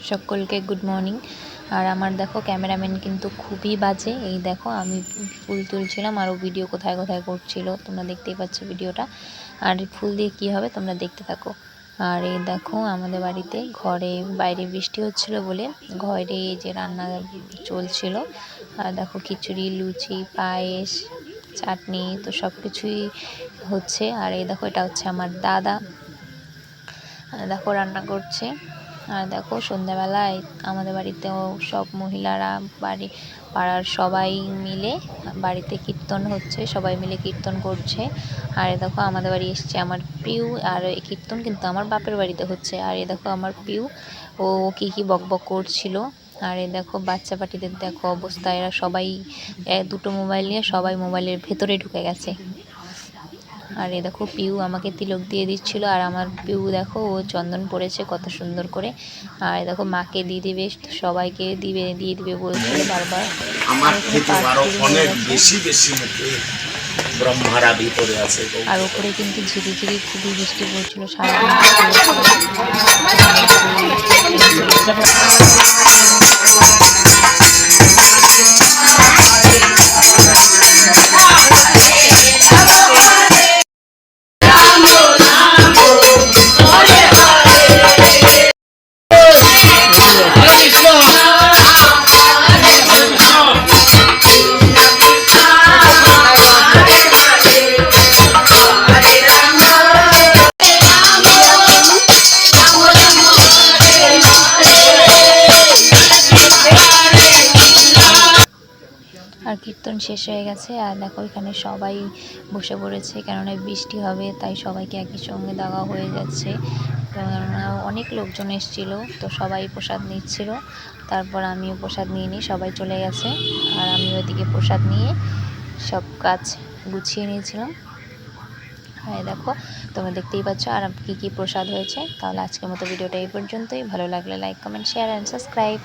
সকলকে good morning. আর আমার দেখো ক্যামেরাম্যান কিন্তু খুবই বাজে। এই দেখো আমি ফুল তুলছিলাম আর ও ভিডিও কোথায় কোথায় করছিল, তোমরা দেখতেই পাচ্ছ ভিডিওটা। আর ফুল দিয়ে কি হবে তোমরা দেখতে থাকো। আর এই দেখো আমাদের বাড়িতে ঘরে বাইরে বৃষ্টি হচ্ছিল বলে ঘরে এই যে রান্না চলছিল। আর দেখো খিচুড়ি, লুচি, পায়েস, চাটনি তো সব কিছুই হচ্ছে। আর এই দেখো এটা হচ্ছে আমার দাদা, দেখো রান্না করছে। আর দেখো সন্ধ্যাবেলায় আমাদের বাড়িতেও সব মহিলারা পাড়ার সবাই মিলে বাড়িতে কীর্তন হচ্ছে, সবাই মিলে কীর্তন করছে। আর দেখো আমাদের বাড়ি এসছে আমার পিউ, আর এই কীর্তন কিন্তু আমার বাপের বাড়িতে হচ্ছে। আর এই দেখো আমার পিউ ও কি বকবক করছিল। আর এই দেখো বাচ্চা পাটিদের দেখো অবস্থা, এরা সবাই দুটো মোবাইল নিয়ে সবাই মোবাইলের ভেতরে ঢুকে গেছে। আর এই দেখো পিউ আমাকে তিলক দিয়ে দিচ্ছিল, আর আমার পিউ দেখো ও চন্দন পড়েছে কত সুন্দর করে। আর দেখো মাকে দিয়ে দিবে, সবাইকে দিয়ে দিবে বলছিল বারবার। আর ওপরে কিন্তু ঝিরিঝিরি খুবই বৃষ্টি পড়ছিল সারাদিন। আর কীর্তন শেষ হয়ে গেছে। আর দেখো এখানে সবাই বসে পড়েছে, কেননা বৃষ্টি হবে তাই সবাইকে একই সঙ্গে দেওয়া হয়ে যাচ্ছে। কেননা অনেক লোকজন এসেছিল তো সবাই প্রসাদ নিচ্ছিল। তারপর আমিও প্রসাদ নিয়ে নিই, সবাই চলে গেছে। আর আমি ওইদিকে প্রসাদ নিয়ে সব কাজ গুছিয়ে নিয়েছিলাম। হ্যাঁ দেখো তোমরা দেখতেই পাচ্ছ আর কী কী প্রসাদ হয়েছে। তাহলে আজকের মতো ভিডিওটা এই পর্যন্তই। ভালো লাগলে like, comment, share and subscribe.